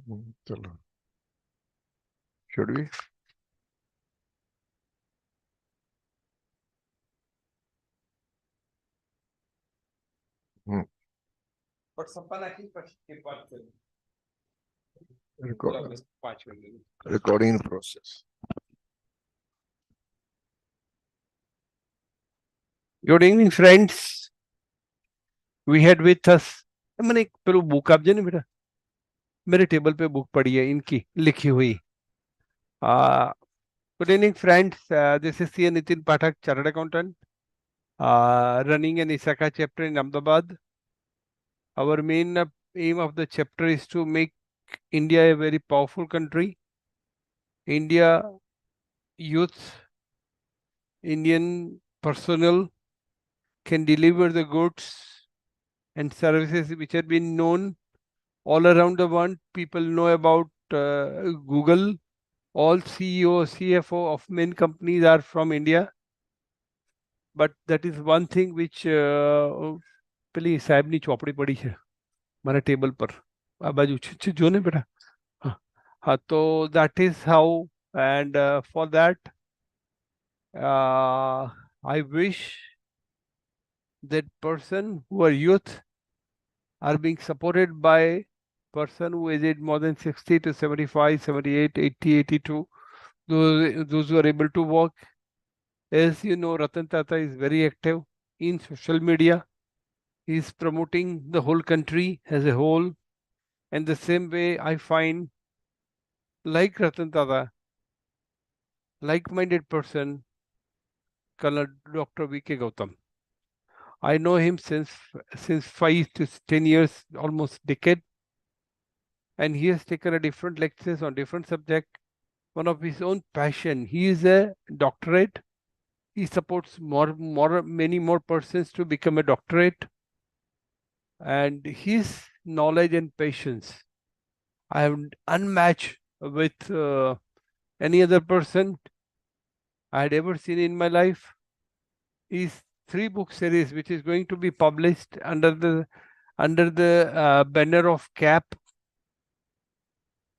चलो, should we? But सपना की के बात करें Record, 5 minute recording process. Good evening, friends. We had with us. मैंने एक पेलो बुक आप जाने बेटा मेरे टेबल पे बुक पड़ी है इनकी लिखी हुई. Good evening, friends. This is C. Nitin Pathak, Chartered Accountant, running an ISACA chapter in Ahmedabad. Our main aim of the chapter is to make India a very powerful country. India youth, Indian personnel can deliver the goods and services which have been known all around the world. People know about Google. All CEO, CFO of main companies are from India. But that is one thing which પેલી સાહેબની ચોપડી પડી છે મારા table પર આ બાજુ છે જો ને બેટા. હા તો that is how, and for that I wish that person who are youth are being supported by person who is aged more than 60 to 75, 78, 80, 82, those who are able to work. As you know, Ratan Tata is very active in social media. He is promoting the whole country as a whole. And the same way I find, like Ratan Tata, like-minded person, Colonel Dr. V.K. Gautam. I know him since 5 to 10 years, almost decade, and he has taken a different lectures on different subject. One of his own passion. He is a doctorate. He supports many more persons to become a doctorate. And his knowledge and patience, I have unmatched with any other person I had ever seen in my life. His 3-book series, which is going to be published under the banner of CAP.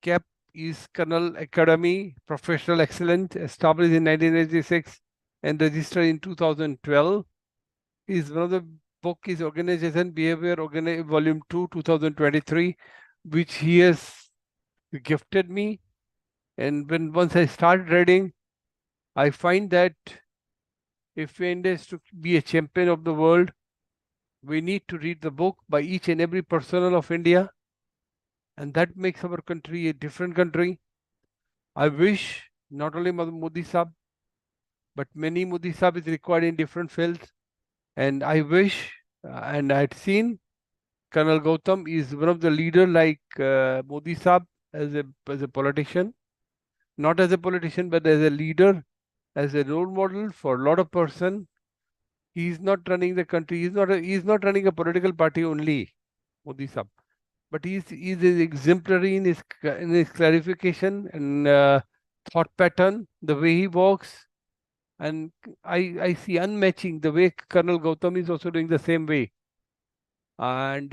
CAP is Colonel Academy Professional Excellence, established in 1986 and registered in 2012. Is one of the book is Organization Behavior Volume 2, 2023, which he has gifted me. And once I start reading, I find that if India is to be a champion of the world, we need to read the book by each and every personnel of India, and that makes our country a different country. I wish not only Modi Saab, but many Modi Saab is required in different fields. And I wish, and I had seen Colonel Gautam is one of the leader like Modi Saab as a politician, not as a politician, but as a leader, as a role model for a lot of person. He is not running the country. He is not running a political party only, Modi Saab, but he is exemplary in his clarification and thought pattern, the way he walks, and I see unmatching the way Colonel Gautam is also doing the same way. And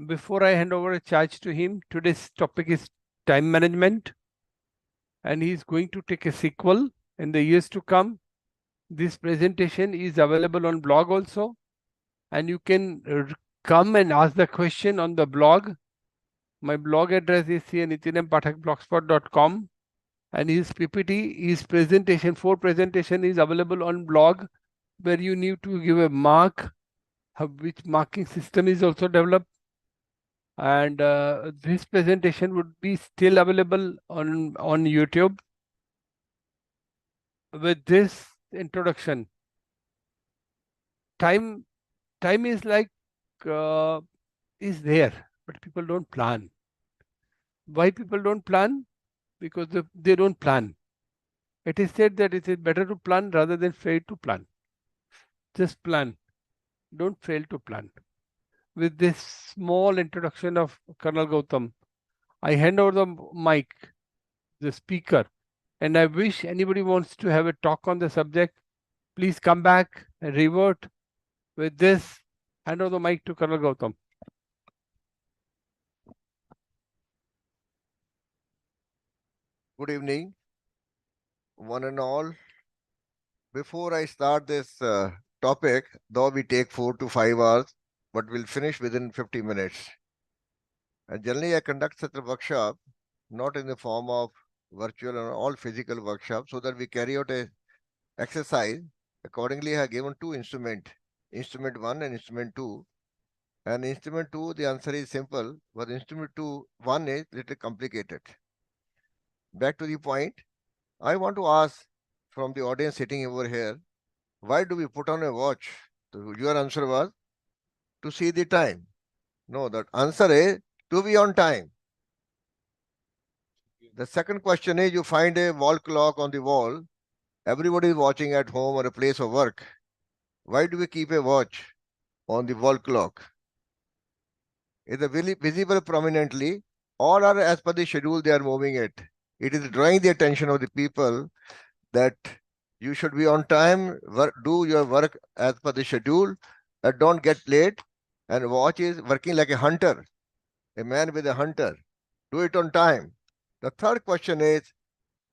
before I hand over a charge to him, today's topic is time management, and he is going to take a sequel in the years to come. This presentation is available on blog also, and you can come and ask the question on the blog. My blog address is cnitinampathakblogspot.com, and his PPT, his presentation, 4 presentation is available on blog, where you need to give a mark, which marking system is also developed. And this presentation would be still available on YouTube. With this introduction, time is like is there, but people don't plan. Why people don't plan? Because they don't plan. It is said that it is better to plan rather than fail to plan. Just plan. Don't fail to plan. With this small introduction of Colonel Gautam, I hand over the mic, the speaker, and I wish anybody wants to have a talk on the subject, please come back and revert. With this, hand over the mic to Colonel Gautam. Good evening, one and all. Before I start this topic, though we take 4 to 5 hours, but we'll finish within 50 minutes. And generally, I conduct such a workshop not in the form of virtual or all physical workshops, so that we carry out a exercise. Accordingly, I have given two instruments, instrument one and instrument two. And instrument two, the answer is simple, but instrument two, one is little complicated. Back to the point, I want to ask from the audience sitting over here, why do we put on a watch? So your answer was to see the time. No, the answer is to be on time. The second question is you find a wall clock on the wall. Everybody is watching at home or a place of work. Why do we keep a watch on the wall clock? It's visible prominently. All are as per the schedule they are moving it. It is drawing the attention of the people that you should be on time, do your work as per the schedule, don't get late. And watch is working like a hunter, a man with a hunter. Do it on time. The third question is,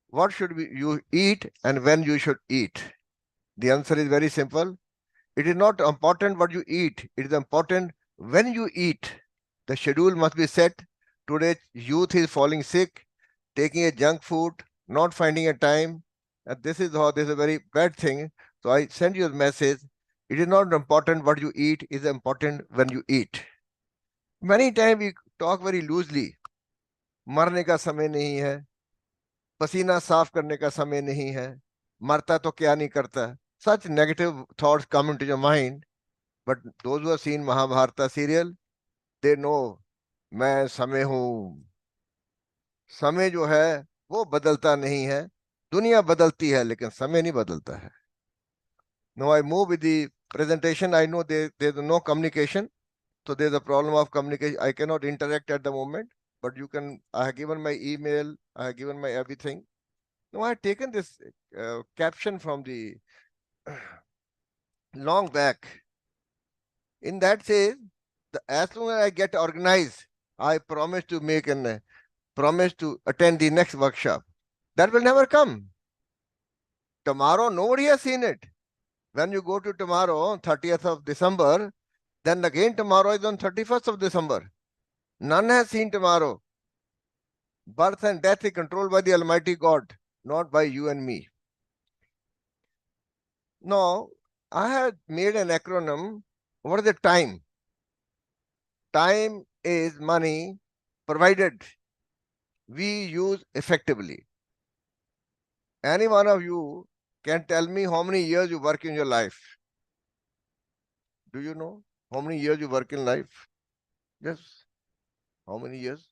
what should you eat and when you should eat? The answer is very simple. It is not important what you eat. It is important when you eat. The schedule must be set. Today, youth is falling sick, taking a junk food, not finding a time. And this is a very bad thing. So I send you a message. It is not important what you eat, it is important when you eat. Many times we talk very loosely. मरने का समय नहीं है, पसीना साफ करने का समय नहीं है, मरता तो क्या नहीं करता. Such negative thoughts come into your mind. But those who have seen Mahabharata serial, they know मैं समय हूं. समय जो है वो बदलता नहीं है. दुनिया बदलती है लेकिन समय नहीं बदलता है. Now I move with the presentation. I know there's no communication. So there's a problem of communication. I cannot interact at the moment. But you can, I have given my email, I have given my everything. Now I have taken this caption from the long back. In that says, as soon as I get organized, I promise to make an promise to attend the next workshop. That will never come. Tomorrow, nobody has seen it. When you go to tomorrow, 30th of December, then again tomorrow is on 31st of December. None has seen tomorrow. Birth and death is controlled by the Almighty God, not by you and me. Now, I have made an acronym. What is the time? Time is money provided we use effectively. Any one of you can tell me how many years you work in your life. Do you know how many years you work in life? Yes. How many years?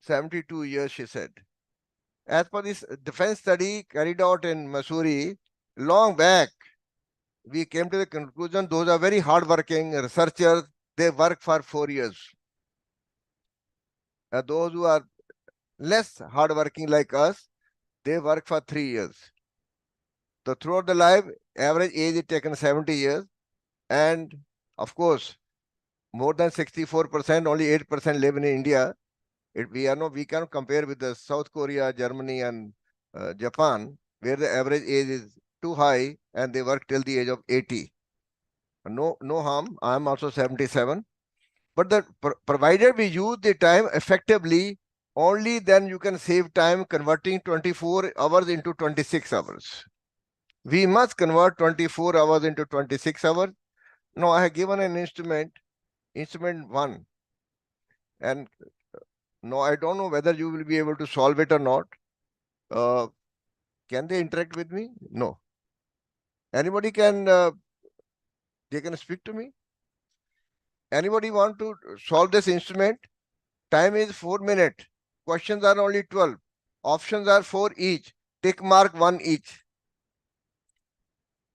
72 years, she said. As per this defense study carried out in Missouri, long back, we came to the conclusion those are very hardworking researchers. They work for 4 years. And those who are less hardworking like us, they work for 3 years. So throughout the life, average age is taken 70 years. And of course, more than 64%, only 8% live in India. We cannot compare with the South Korea, Germany, and Japan, where the average age is too high and they work till the age of 80. No harm. I am also 77. But provided we use the time effectively, only then you can save time converting 24 hours into 26 hours. We must convert 24 hours into 26 hours. Now I have given an instrument one. And no, I don't know whether you will be able to solve it or not. Can they interact with me? No. Anybody they can speak to me? Anybody want to solve this instrument? Time is 4 minutes. Questions are only 12. Options are 4 each. Tick mark 1 each.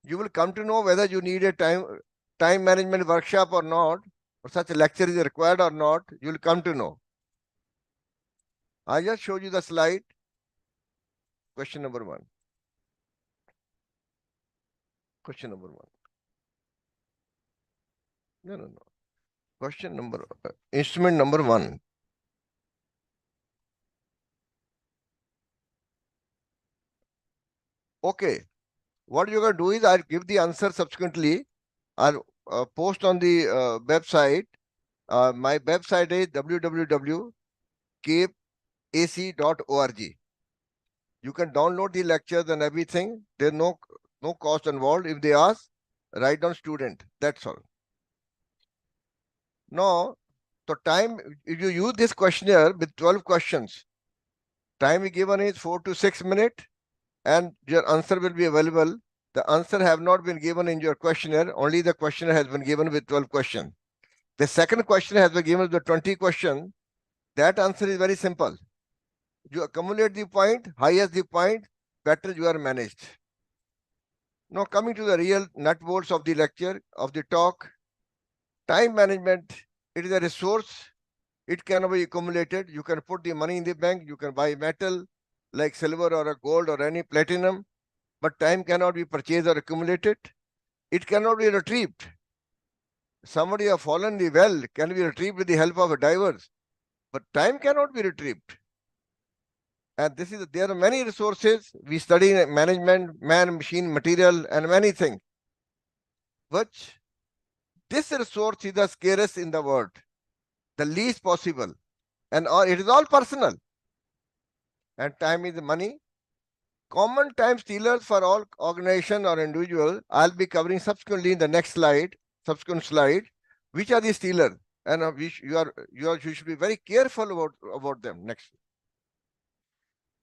You will come to know whether you need a time management workshop or not, or such a lecture is required or not. You will come to know. I just showed you the slide. Question number 1. Question number 1. No. Question number, instrument number 1. Okay. What you're going to do is I'll give the answer subsequently. I'll post on the website. My website is www.capeac.org. You can download the lectures and everything. There's no cost involved. If they ask, write down student. That's all. Now, the time, if you use this questionnaire with 12 questions, time given is 4 to 6 minutes, and your answer will be available. The answer have not been given in your questionnaire. Only the questionnaire has been given with 12 questions. The second question has been given with 20 questions. That answer is very simple. You accumulate the point, higher the point, better you are managed. Now coming to the real nut bolts of the lecture, of the talk, time management, it is a resource. It cannot be accumulated. You can put the money in the bank. You can buy metal like silver or a gold or any platinum, but time cannot be purchased or accumulated. It cannot be retrieved. Somebody have fallen the well can be retrieved with the help of a divers, but time cannot be retrieved. And there are many resources. We study management, man, machine, material, and many things. But this resource is the scarcest in the world, the least possible, and it is all personal. And time is money. Common time stealers for all organization or individual. I'll be covering subsequently in the next slide, subsequent slide. Which are the stealers, and you should be very careful about them. Next.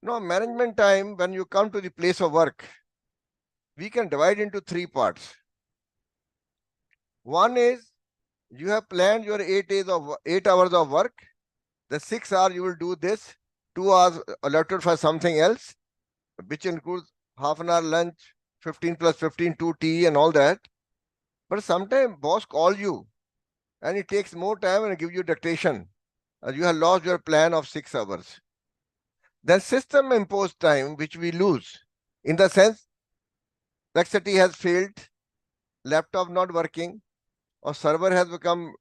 Now, management time. When you come to the place of work, we can divide into three parts. One is you have planned your 8 hours of work. The 6 hours you will do this. 2 hours allotted for something else, which includes half an hour lunch, 15 plus 15, 2 tea and all that. But sometimes boss call you and it takes more time and give you dictation. You have lost your plan of 6 hours. Then system imposed time, which we lose. In the sense, electricity has failed, laptop not working, or server has become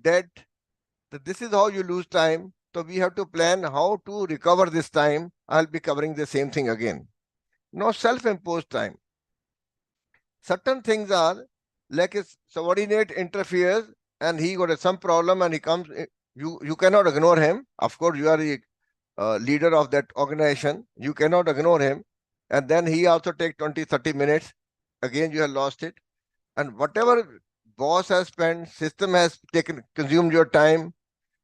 dead. So this is how you lose time. So we have to plan how to recover this time. I'll be covering the same thing again. No self-imposed time. Certain things are like his subordinate interferes and he got some problem and he comes. You cannot ignore him. Of course, you are the leader of that organization. You cannot ignore him. And then he also take 20, 30 minutes. Again, you have lost it. And whatever boss has spent, system has consumed your time.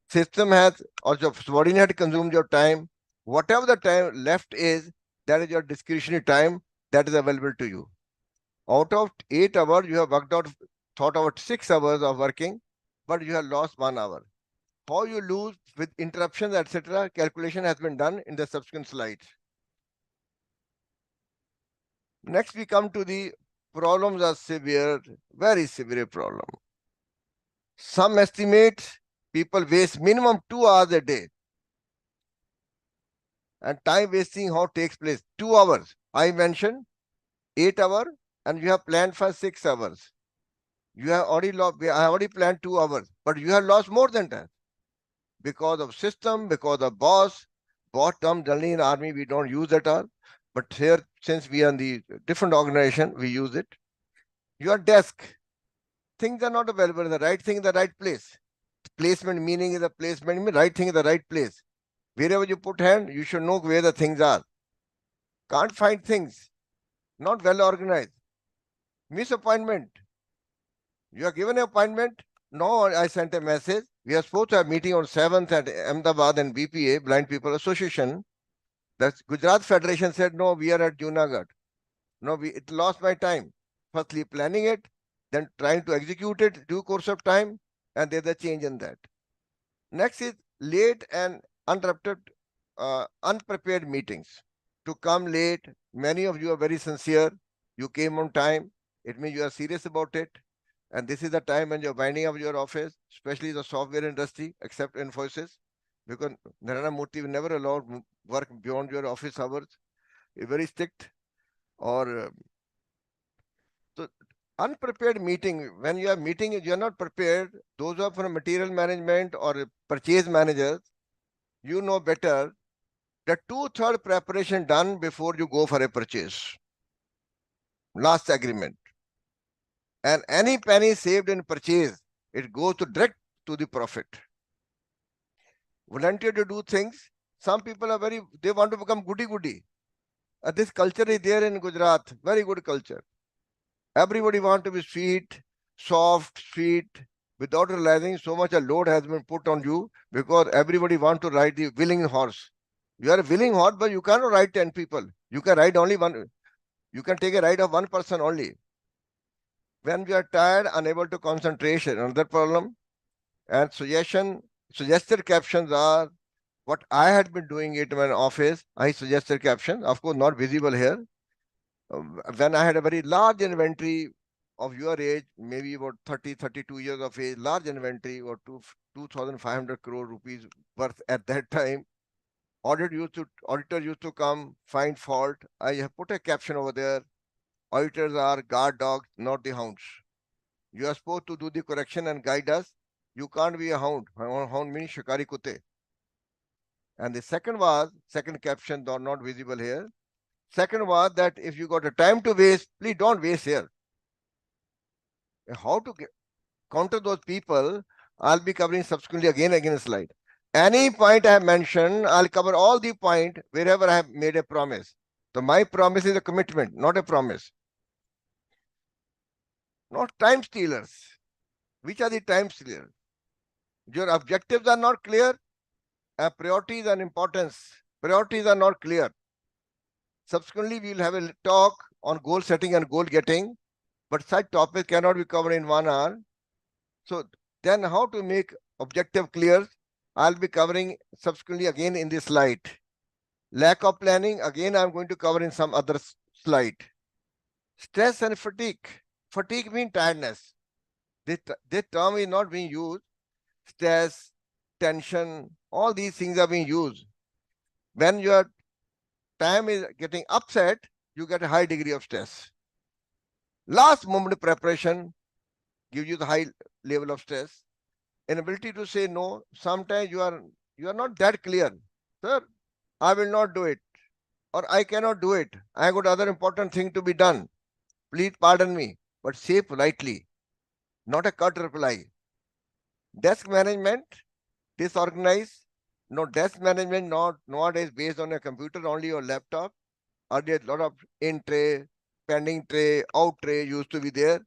System has also subordinate consumed your time. Whatever the time left is, that is your discretionary time that is available to you. Out of 8 hours, you have thought about 6 hours of working, but you have lost 1 hour. How you lose with interruptions, etc., calculation has been done in the subsequent slides. Next, we come to the problems are severe, very severe problem. Some estimate people waste minimum 2 hours a day. And time wasting how takes place? 2 hours. I mentioned 8 hours and you have planned for 6 hours. You have already lost, I have already planned 2 hours, but you have lost more than that. Because of system, because of boss. Boss term generally in army, we don't use at all. But here, since we are in the different organization, we use it. Your desk, things are not available in the right thing in the right place. Placement meaning is a placement, right thing in the right place. Wherever you put hand, you should know where the things are. Can't find things. Not well organized. Miss appointment. You are given an appointment. No, I sent a message. We are supposed to have meeting on 7th at Ahmedabad and BPA, Blind People Association. The Gujarat Federation said, no, we are at Junagadh. No, it lost my time. Firstly, planning it, then trying to execute it due course of time, and there's a change in that. Next is late and unprepared meetings. To come late, many of you are very sincere. You came on time. It means you are serious about it. And this is the time when you're winding up your office, especially the software industry, except Infosys, because Narayana Murthy will never allow work beyond your office hours. It's very strict. Or so unprepared meeting, when you are meeting, you are not prepared. Those who are from material management or purchase managers, you know better. The 2/3 preparation done before you go for a purchase. Last agreement. And any penny saved in purchase, it goes to direct to the profit. Volunteer to do things. Some people are they want to become goody-goody. This culture is there in Gujarat, very good culture. Everybody want to be sweet, soft, sweet, without realizing so much a load has been put on you because everybody want to ride the willing horse. You are a willing horse, but you cannot ride 10 people. You can ride only one. You can take a ride of one person only. When we are tired, unable to concentrate, another problem. And suggested captions are what I had been doing it in my office. I suggested captions, of course, not visible here. When I had a very large inventory of your age, maybe about 30, 32 years of age, large inventory or 2,500 crore rupees worth at that time. Auditor used to come, find fault. I have put a caption over there. Auditors are guard dogs, not the hounds. You are supposed to do the correction and guide us. You can't be a hound. Hound means shikari kutte. And the second caption, though not visible here. Second was that if you got a time to waste, please don't waste here. How to counter those people, I'll be covering subsequently again a slide. Any point I have mentioned, I'll cover all the point wherever I have made a promise. So my promise is a commitment, not a promise. Not time stealers. Which are the time stealers? Your objectives are not clear, and priorities and importance. Priorities are not clear. Subsequently, we will have a talk on goal setting and goal getting, but such topics cannot be covered in 1 hour. So then how to make objective clear? I'll be covering subsequently again in this slide. Lack of planning, again, I'm going to cover in some other slide. Stress and fatigue. Fatigue means tiredness. This term is not being used. Stress, tension, all these things are being used. When your time is getting upset, you get a high degree of stress. Last moment preparation gives you the high level of stress. Inability to say no. Sometimes you are not that clear. Sir, I will not do it. Or I cannot do it. I got other important thing to be done. Please pardon me. But say politely. Not a curt reply. Desk management, disorganized. No, desk management not nowadays based on a computer only or laptop. Earlier, a lot of in tray, pending tray, out tray used to be there.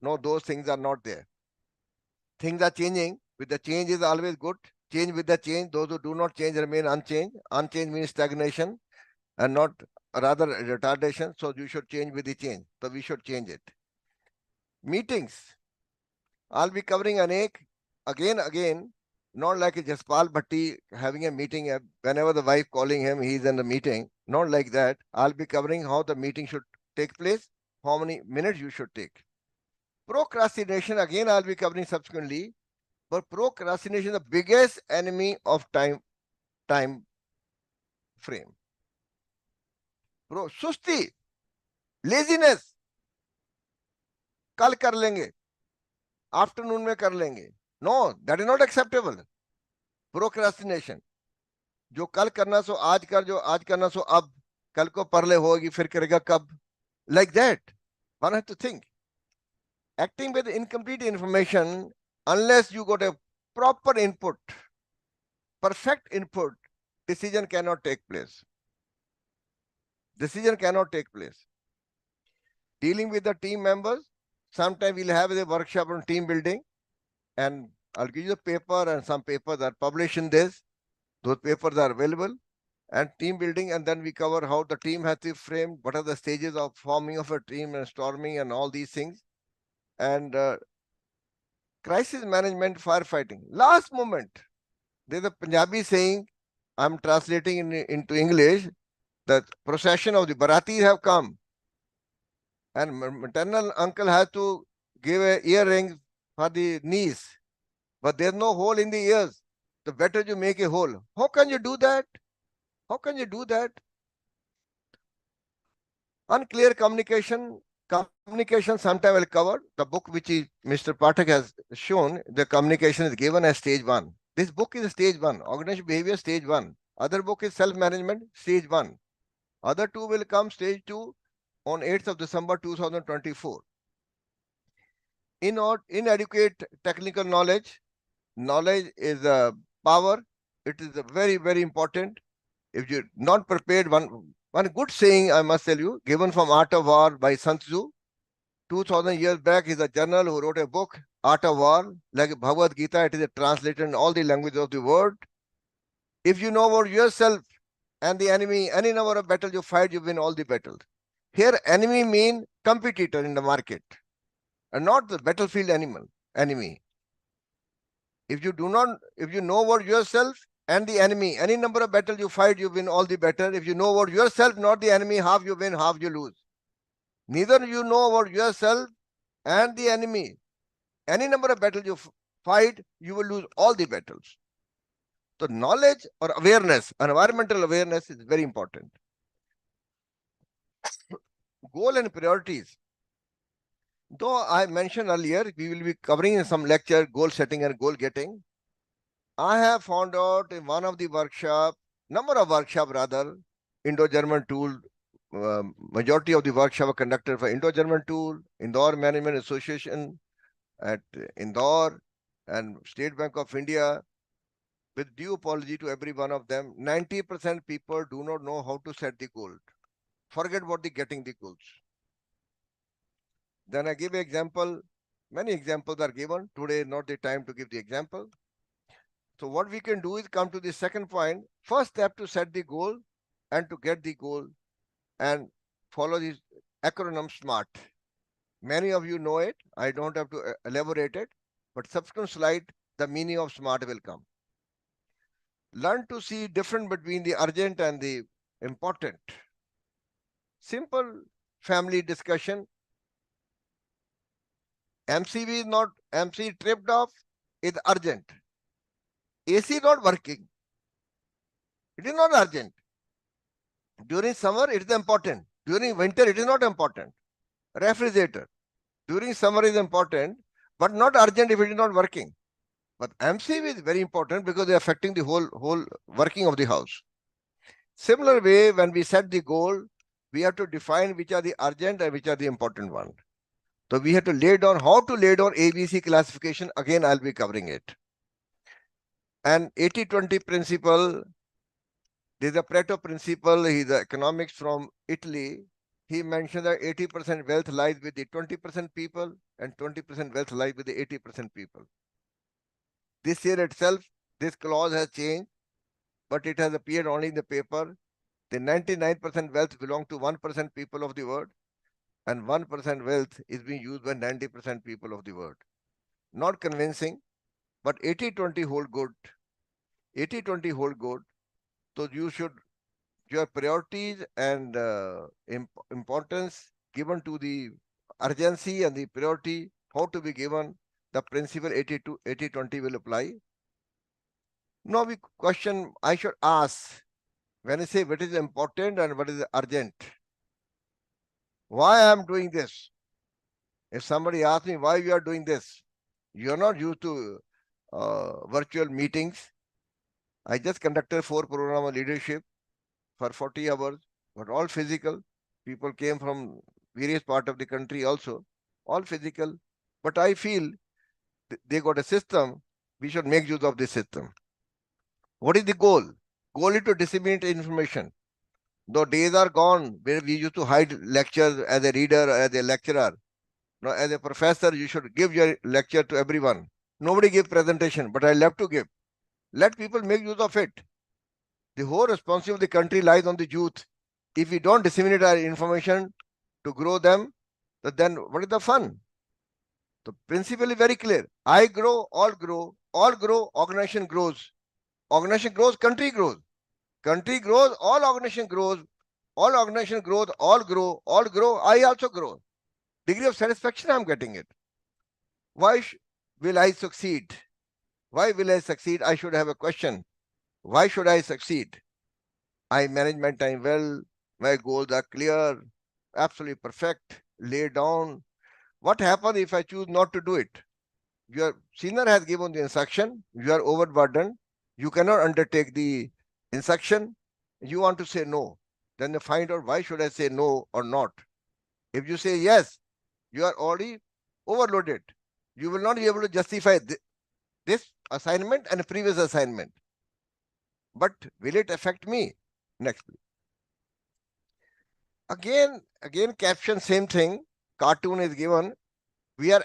No, those things are not there. Things are changing. With the change is always good. Change with the change. Those who do not change remain unchanged. Unchanged means stagnation and not rather retardation. So you should change with the change. So we should change it. Meetings. I'll be covering again, not like a Jaspal Bhatti having a meeting. Whenever the wife calling him, he's in the meeting. Not like that. I'll be covering how the meeting should take place, how many minutes you should take. Procrastination, again, I'll be covering subsequently. But procrastination is the biggest enemy of time frame. Susti, laziness. कल कर लेंगे, afternoon में कर लेंगे. No, that is not acceptable. Procrastination. जो कल करना सो आज कर, जो आज करना सो अब, कल को परले होगी फिर करेगा कब. Like that. One has to think. Acting with incomplete information, unless you got a proper input, perfect input, decision cannot take place. Decision cannot take place. Dealing with the team members, sometimes we'll have a workshop on team building, and I'll give you the paper, and some papers are published in this. Those papers are available. And team building, and then we cover how the team has to frame, what are the stages of forming of a team and storming and all these things. And crisis management, firefighting. Last moment. There's a Punjabi saying, I'm translating into English, the procession of the Baratis have come. And maternal uncle has to give a earring for the niece. But there's no hole in the ears. The better you make a hole. How can you do that? How can you do that? Unclear communication. Communication sometime will cover. The book which Mr. Pathak has shown, the communication is given as stage 1. This book is stage 1. Organizational behavior stage 1. Other book is self-management, stage 1. Other two will come stage 2 on 8th of December 2024. Inadequate technical knowledge. Knowledge is a power. It is a very, very important. If you're not prepared, one good saying I must tell you, given from Art of War by Sun Tzu, 2000 years back, is a journal who wrote a book, Art of War, like Bhagavad Gita. It is translated in all the languages of the world. If you know about yourself and the enemy, any number of battles you fight, you win all the battles. Here, enemy mean competitor in the market, and not the battlefield enemy. If you know about yourself and the enemy, any number of battles you fight, you win all the battle. If you know about yourself, not the enemy, half you win, half you lose. Neither you know about yourself and the enemy. Any number of battles you fight, you will lose all the battles. So knowledge or awareness, environmental awareness is very important. Goal and priorities. Though I mentioned earlier, we will be covering in some lecture goal setting and goal getting. I have found out in one of the number of workshop rather, Indo-German tool, majority of the workshop are conducted for Indo-German tool, Indore Management Association at Indore, and State Bank of India. With due apology to every one of them, 90% people do not know how to set the goal. Forget about the getting the goals. Then I give an example. Many examples are given. Today, not the time to give the example. So what we can do is come to the second point. First step to set the goal and to get the goal and follow this acronym SMART. Many of you know it. I don't have to elaborate it. But subsequent slide, the meaning of SMART will come. Learn to see difference between the urgent and the important. Simple family discussion. MCV is not, MC tripped off is urgent. AC not working. It is not urgent. During summer, it is important. During winter, it is not important. Refrigerator. During summer is important, but not urgent if it is not working. But MCV is very important because they are affecting the whole working of the house. Similar way, when we set the goal, we have to define which are the urgent and which are the important one. So we have to lay down how to lay down ABC classification. Again, I'll be covering it. And 80-20 principle, there's a Pareto principle. He's the economics from Italy. He mentioned that 80% wealth lies with the 20% people and 20% wealth lies with the 80% people. This year itself, this clause has changed, but it has appeared only in the paper. The 99% wealth belongs to 1% people of the world, and 1% wealth is being used by 90% people of the world. Not convincing, but 80-20 hold good. 80-20 hold good. So your priorities and importance given to the urgency and the priority, how to be given, the principle 80-20 will apply. Now we question, I should ask, when I say what is important and what is urgent, why I am doing this? If somebody asks me why you are doing this, you are not used to virtual meetings. I just conducted 4 program of leadership for 40 hours, but all physical. People came from various parts of the country also, all physical. But I feel they got a system, we should make use of this system. What is the goal? Goal is to disseminate information. The days are gone where we used to hide lectures as a reader, as a lecturer. Now, as a professor, you should give your lecture to everyone. Nobody gives presentation, but I love to give. Let people make use of it. The whole responsibility of the country lies on the youth. If we don't disseminate our information to grow them, then what is the fun? The principle is very clear. I grow, all grow, organization grows. Organization grows, country grows. Country grows, all organization grows. All organization grows, all grow, I also grow. Degree of satisfaction, I'm getting it. Why will I succeed? Why will I succeed? I should have a question. Why should I succeed? I manage my time well. My goals are clear, absolutely perfect, laid down. What happens if I choose not to do it? Your senior has given the instruction. You are overburdened. You cannot undertake the instruction, you want to say no. Then you find out why should I say no or not. If you say yes, you are already overloaded. You will not be able to justify this assignment and previous assignment. But will it affect me? Next, please. Again, caption same thing. Cartoon is given. We are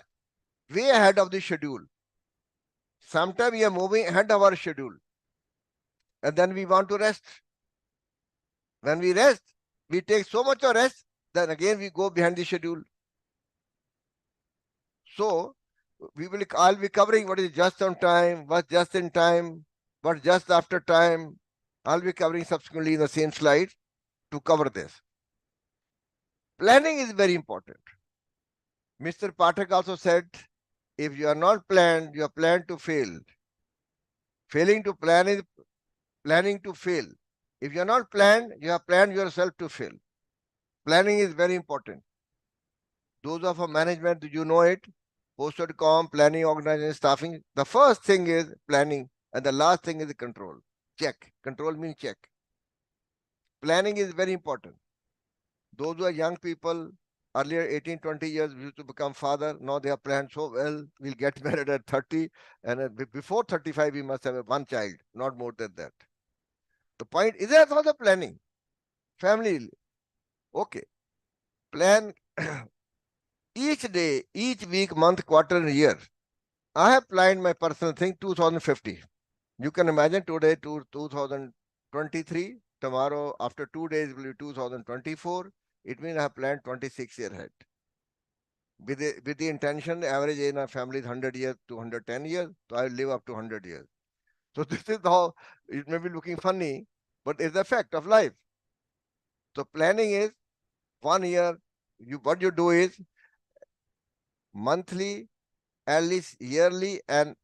way ahead of the schedule. Sometimes we are moving ahead of our schedule. And then we want to rest. When we rest, we take so much of rest, then again we go behind the schedule. So I'll be covering what is just on time, what's just in time, what's just after time. I'll be covering subsequently in the same slide to cover this. Planning is very important. Mr. Pathak also said, if you are not planned, you are planned to fail. Failing to plan is planning to fail. If you are not planned, you have planned yourself to fail. Planning is very important. Those of a management, you know it. Post.com, planning, organization, staffing. The first thing is planning, and the last thing is control. Check. Control means check. Planning is very important. Those who are young people, earlier 18, 20 years, used to become father. Now they are planned so well. We'll get married at 30, and before 35, we must have one child, not more than that. The point is that for the planning. Family. Okay. Plan each day, each week, month, quarter, and year. I have planned my personal thing 2050. You can imagine today to 2023. Tomorrow, after 2 days, will be 2024. It means I have planned 26 years ahead. With the intention, the average age in our family is 100 years to 110 years. So I will live up to 100 years. So this is how it may be looking funny, but it's the fact of life. So planning is 1 year. What you do is monthly, at least yearly, and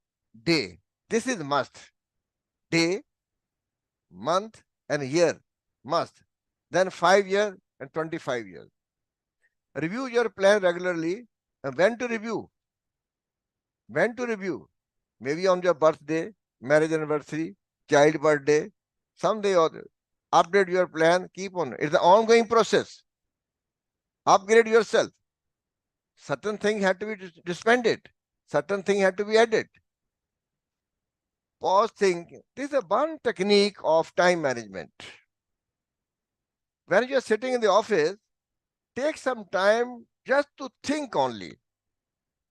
day. This is must. Day, month, and year must. Then 5 years and 25 years. Review your plan regularly. And when to review? When to review? Maybe on your birthday, marriage anniversary, child birthday, someday or other. Update your plan, keep on. It's an ongoing process. Upgrade yourself. Certain things have to be suspended. Certain things have to be added. Pause, think. This is one technique of time management. When you're sitting in the office, take some time just to think only.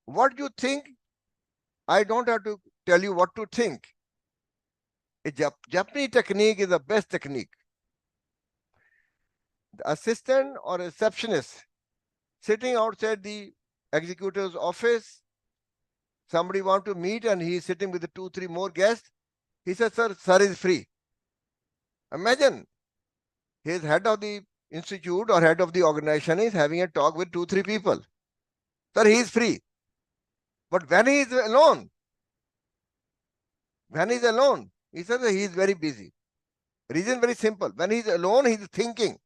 What you think, I don't have to tell you what to think. A Japanese technique is the best technique. The assistant or receptionist sitting outside the executive's office, somebody want to meet and he's sitting with the 2, 3 more guests. He says, sir is free. Imagine, his head of the institute or head of the organization is having a talk with 2, 3 people. Sir, he is free. But when he is alone, he says he is very busy. Reason very simple. When he is alone, he is thinking.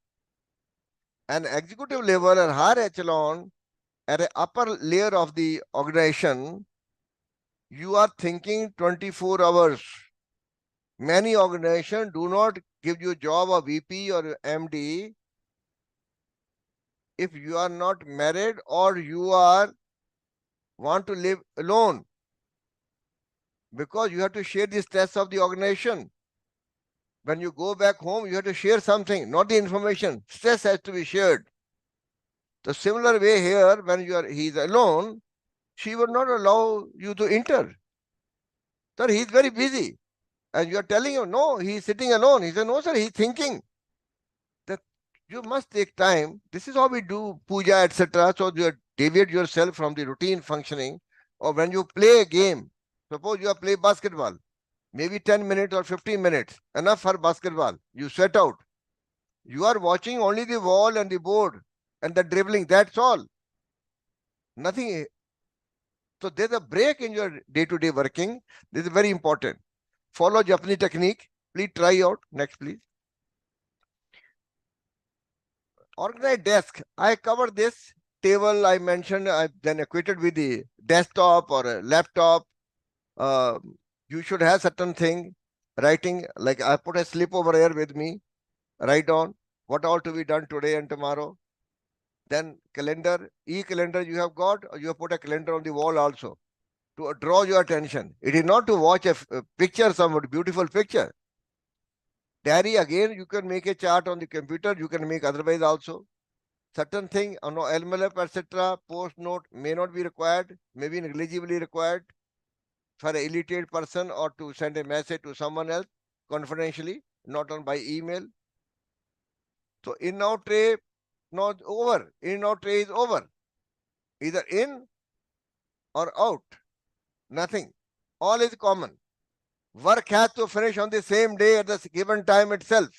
An executive level and higher echelon at an upper layer of the organization, you are thinking 24 hours. Many organizations do not give you a job of VP or MD if you are not married or you want to live alone, because you have to share the stress of the organization. When you go back home, you have to share something, not the information. Stress has to be shared. The similar way here, when he is alone, she would not allow you to enter. Sir, he is very busy. And you are telling him, no, he is sitting alone. He said, no, sir, he is thinking. That you must take time. This is how we do puja, etc. So you deviate yourself from the routine functioning. Or when you play a game, suppose you are playing basketball, maybe 10 minutes or 15 minutes, enough for basketball. You sweat out. You are watching only the wall and the board and the dribbling. That's all. Nothing. So there's a break in your day-to-day working. This is very important. Follow Japanese technique. Please try out. Next, please. Organized desk. I covered this table I mentioned. I then equated with the desktop or a laptop. You should have certain thing. writing, like I put a slip over here with me, write down what all to be done today and tomorrow. Then calendar, e-calendar you have got, or you have put a calendar on the wall also to draw your attention. It is not to watch a picture, some beautiful picture. Diary, again, you can make a chart on the computer, you can make otherwise also. Certain thing, no LMLF, etc., post note may not be required, may be negligibly required for an illiterate person or to send a message to someone else confidentially, not on by email. So in out tray, not over. In out tray is over. Either in or out. Nothing. All is common. Work has to finish on the same day at the given time itself.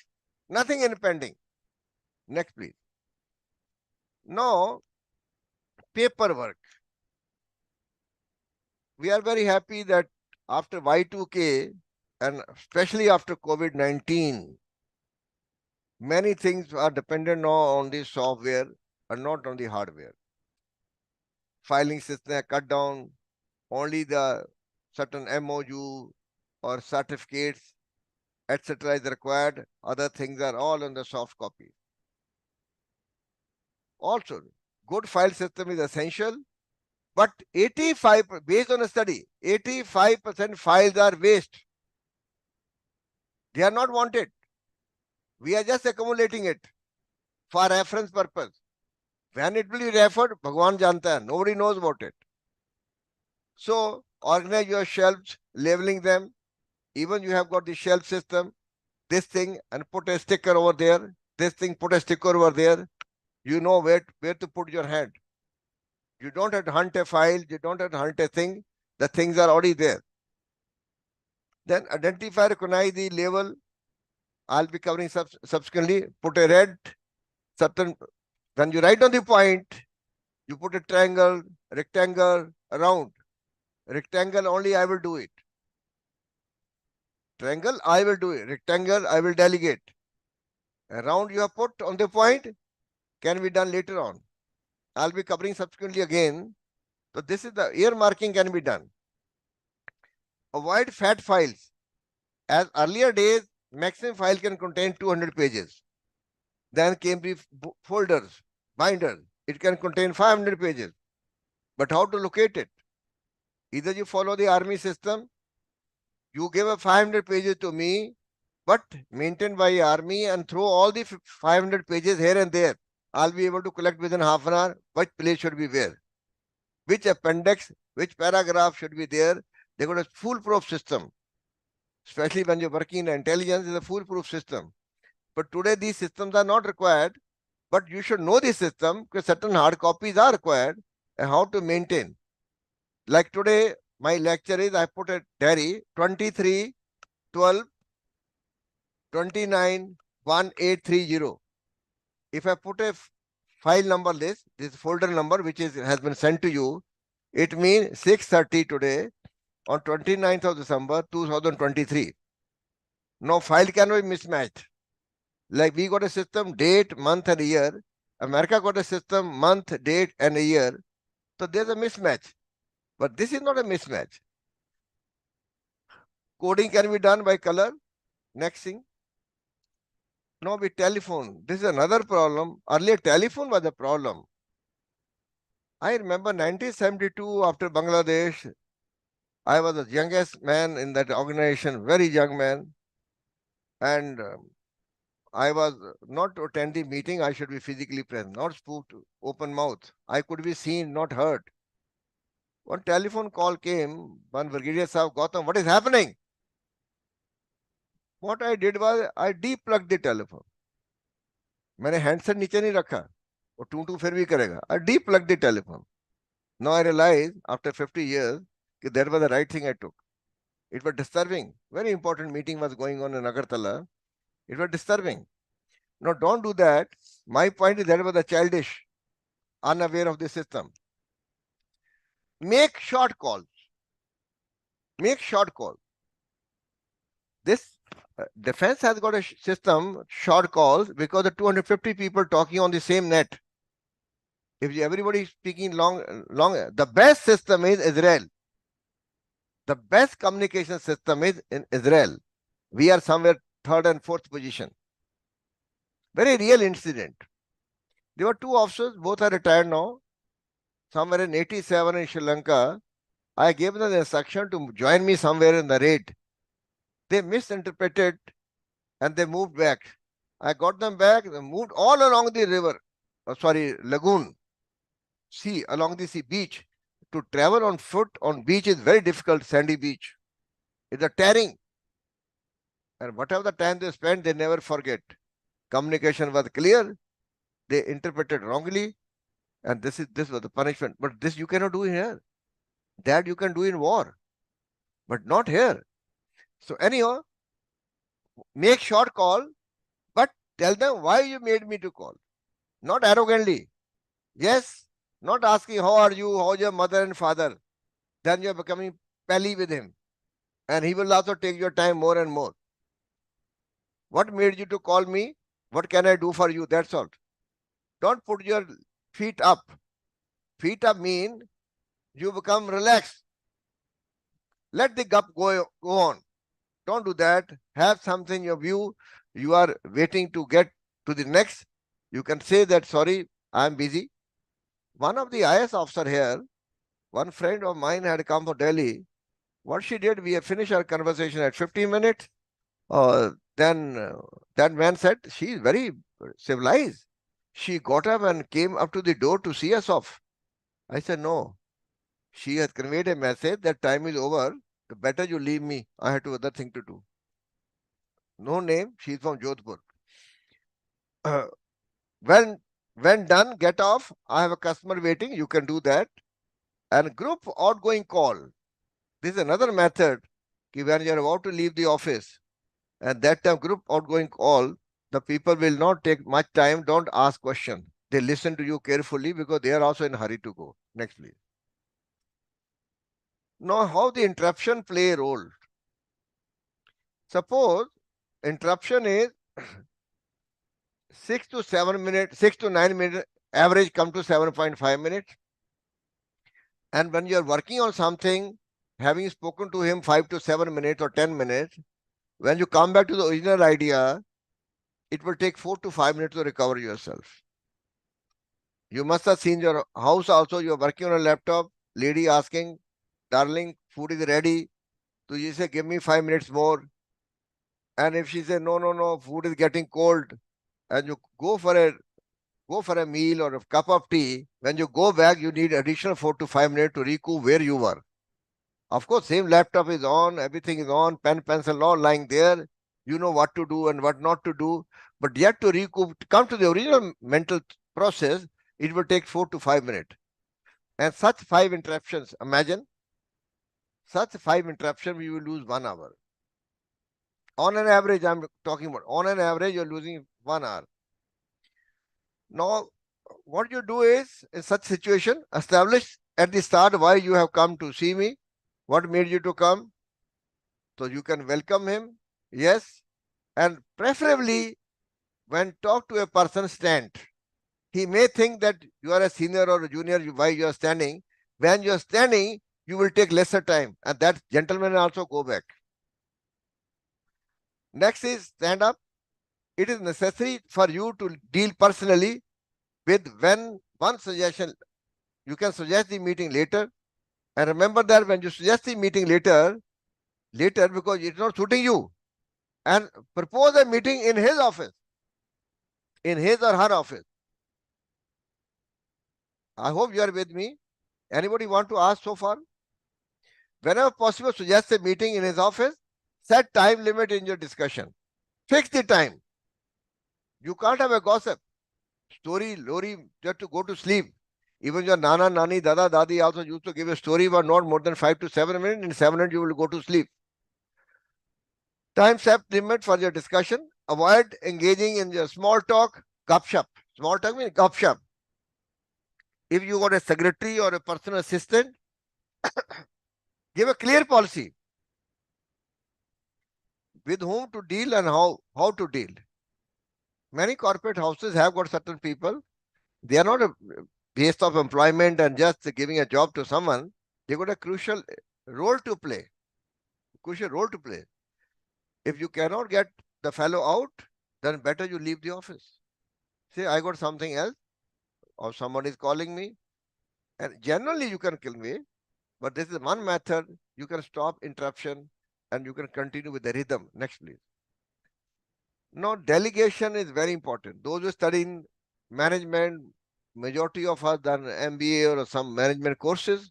Nothing in pending. Next, please. Now, paperwork. We are very happy that after Y2K and especially after COVID-19, many things are dependent now on the software and not on the hardware. Filing system cut down, only the certain MOU or certificates, etc. is required. Other things are all on the soft copy. Also, good file system is essential, but 85, based on a study, 85% files are waste. They are not wanted. We are just accumulating it for reference purpose. When it will be referred, Bhagwan janta hai, nobody knows about it. So, organize your shelves, labeling them. Even you have got the shelf system, this thing, and put a sticker over there. This thing, put a sticker over there. You know where to put your hand. You don't have to hunt a file. You don't have to hunt a thing. The things are already there. Then identify, recognize the label. I'll be covering subsequently. Put a red, certain, when you write on the point, you put a triangle, rectangle, round. Rectangle only I will do it. Triangle, I will do it. Rectangle, I will delegate. A round you have put on the point can be done later on. I'll be covering subsequently again. So this is the earmarking can be done. Avoid fat files. As earlier days, maximum file can contain 200 pages. Then came the folders, binders. It can contain 500 pages. But how to locate it? Either you follow the army system, you give a 500 pages to me, but maintained by army and throw all the 500 pages here and there. I'll be able to collect within half an hour which place should be where, which appendix, which paragraph should be there. They got a foolproof system. Especially when you're working in intelligence, is a foolproof system. But today these systems are not required, but you should know the system because certain hard copies are required and how to maintain. Like today, my lecture is I put a diary 23 12 29 1830. If I put a file number list, this folder number which has been sent to you, it means 6:30 today on 29th of December 2023. No file can be mismatched. Like we got a system, date, month and year. America got a system, month, date and a year. So there's a mismatch. But this is not a mismatch. Coding can be done by color. Next thing. Now with telephone. This is another problem. Earlier telephone was a problem. I remember 1972 after Bangladesh, I was the youngest man in that organization, very young man. And I was not to attend the meeting, I should be physically present, not spook, open mouth. I could be seen, not heard. One telephone call came, one Brigadier Sahab, Gautam, what is happening? What I did was, I de-plugged the telephone. मैंने handset नीचे नहीं रखा वो to फिर भी करेगा. I de-plugged the telephone. Now I realize after 50 years that was the right thing I took. It was disturbing. Very important meeting was going on in Agartala. It was disturbing. Now don't do that. My point is that was a childish, unaware of the system. Make short calls. Make short calls. This defense has got a system, short calls, because the 250 people talking on the same net. If everybody is speaking long, the best system is Israel. The best communication system is in Israel. We are somewhere third and fourth position. Very real incident. There were two officers, both are retired now. Somewhere in 87 in Sri Lanka, I gave them the instruction to join me somewhere in the raid. They misinterpreted and they moved back. I got them back, they moved all along the river, lagoon, sea, along the sea beach. To travel on foot on beach is very difficult, sandy beach. It's a tearing. And whatever the time they spent, they never forget. Communication was clear, they interpreted wrongly, and this was the punishment. But this you cannot do here. That you can do in war, but not here. So anyhow, make short call, but tell them why you made me to call. Not arrogantly. Yes, not asking how are you, how's your mother and father. Then you're becoming pally with him. And he will also take your time more and more. What made you to call me? What can I do for you? That's all. Don't put your feet up. Feet up mean you become relaxed. Let the gup go on. Don't do that. Have something in your view. You are waiting to get to the next. You can say that, sorry, I'm busy. One of the IS officer here, one friend of mine had come from Delhi. What she did, we have finished our conversation at 15 minutes. Then that man said, she is very civilized. She got up and came up to the door to see us off. I said, no. She has conveyed a message that time is over. The better you leave me. I have other thing to do. No name. She is from Jodhpur. Uh, when when done, get off. I have a customer waiting. You can do that. And group outgoing call. This is another method. When you are about to leave the office, and that time group outgoing call, the people will not take much time. Don't ask question. They listen to you carefully because they are also in a hurry to go. Next, please. Now, how the interruption play a role? Suppose interruption is 6 to 7 minutes, 6 to 9 minutes, average come to 7.5 minutes. And when you are working on something, having spoken to him 5 to 7 minutes or 10 minutes, when you come back to the original idea, it will take 4 to 5 minutes to recover yourself. You must have seen your house also, you are working on a laptop, lady asking, darling, food is ready. So you say, give me 5 minutes more. And if she says, no, food is getting cold, and you go for a meal or a cup of tea, when you go back, you need additional 4 to 5 minutes to recoup where you were. Of course, same laptop is on, everything is on, pen, pencil, all lying there. You know what to do and what not to do. But yet to recoup, to come to the original mental process, it will take 4 to 5 minutes. And such 5 interruptions, imagine, such 5 interruptions, we will lose 1 hour. On an average, I'm talking about, on an average, you're losing 1 hour. Now, what you do is, in such situation, establish at the start why you have come to see me, what made you to come, so you can welcome him, yes, and preferably when talk to a person, stand. He may think that you are a senior or a junior, why you are standing. When you are standing, you will take lesser time, and that gentleman also go back. Next is stand up. It is necessary for you to deal personally with one suggestion. You can suggest the meeting later. And remember that when you suggest the meeting later because it's not suiting you, and propose a meeting in his office, in his or her office. I hope you are with me. Anybody want to ask so far? Whenever possible, suggest a meeting in his office. Set time limit in your discussion. Fix the time. You can't have a gossip, story, lorry, just to go to sleep. Even your nana, nani, dada, dadi also used to give a story, but not more than 5 to 7 minutes. In 7 minutes, you will go to sleep. Time set limit for your discussion. Avoid engaging in your small talk, gupshup. Small talk means gupshup. If you got a secretary or a personal assistant, give a clear policy with whom to deal and how to deal. Many corporate houses have got certain people. They are not a base of employment and just giving a job to someone. They got a crucial role to play. Crucial role to play. If you cannot get the fellow out, then better you leave the office. Say, I got something else, or someone is calling me, and generally you can kill me, but this is one method you can stop interruption and you can continue with the rhythm. Next, please. Now, delegation is very important. Those who study in management, majority of us done MBA or some management courses,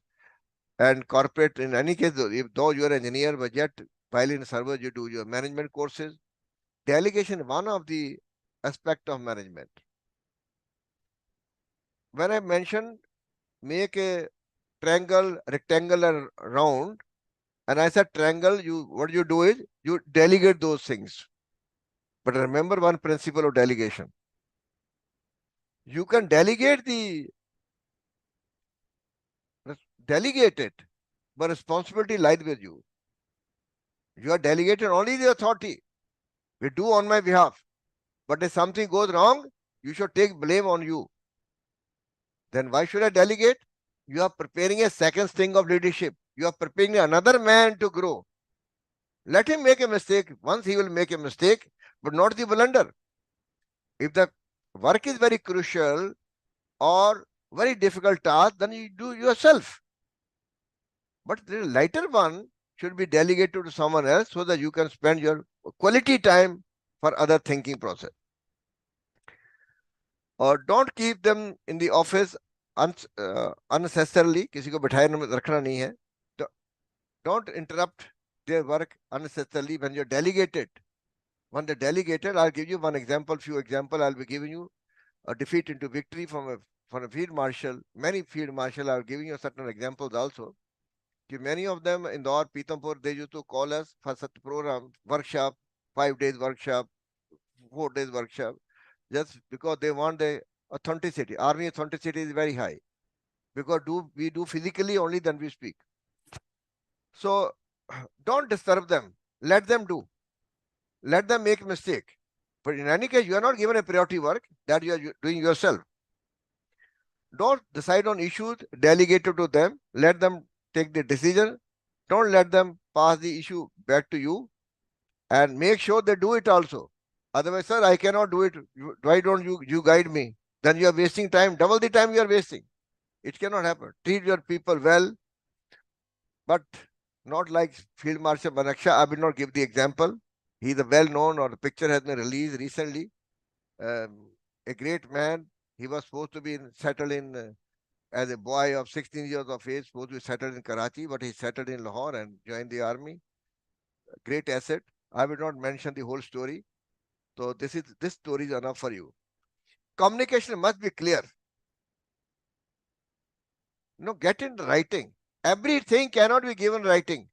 and corporate in any case, though you are an engineer, but yet while in service you do your management courses. Delegation is one of the aspect of management. When I mentioned make a triangle, rectangle, round, and I said triangle, what you do is you delegate those things. But remember one principle of delegation. You can delegate it, but responsibility lies with you. You are delegated only the authority. We do on my behalf. But if something goes wrong, you should take blame on you. Then why should I delegate? You are preparing a second string of leadership. You are preparing another man to grow. Let him make a mistake. Once he will make a mistake, but not the blunder. If the work is very crucial or very difficult task, then you do yourself. But the lighter one should be delegated to someone else so that you can spend your quality time for other thinking process. Or don't keep them in the office unnecessarily. किसी को बिठाए रखना नहीं है. Don't interrupt their work unnecessarily when you're delegated. When they're delegated, I'll give you one example, few example. I'll be giving you a defeat into victory from a field marshal. Many field marshal are giving you certain examples also. Many of them in Indore, Pitampur, they used to call us for such program, workshop, 5 days workshop, 4 days workshop, just because they want the authenticity. Army authenticity is very high because we do physically only then we speak. So don't disturb them. Let them do. Let them make mistake. But in any case, you are not given a priority work that you are doing yourself. Don't decide on issues, delegate it to them. Let them take the decision. Don't let them pass the issue back to you, and make sure they do it also. Otherwise, sir, I cannot do it. Why don't you guide me? Then you are wasting time, double the time you are wasting. It cannot happen. Treat your people well, but not like Field Marshal Manaksha. I will not give the example. He is a well-known, or the picture has been released recently. A great man. He was supposed to be settled in as a boy of 16 years of age, supposed to be settled in Karachi, but he settled in Lahore and joined the army. Great asset. I will not mention the whole story. So this story is enough for you. Communication must be clear. No, get in writing. Everything cannot be given writing.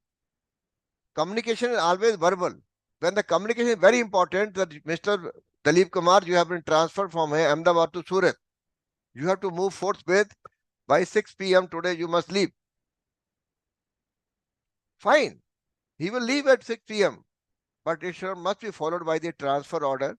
Communication is always verbal. When the communication is very important, that Mr. Dalip Kumar, you have been transferred from Ahmedabad to Surat. You have to move forthwith. By 6 p.m. today, you must leave. Fine. He will leave at 6 p.m. But it must be followed by the transfer order,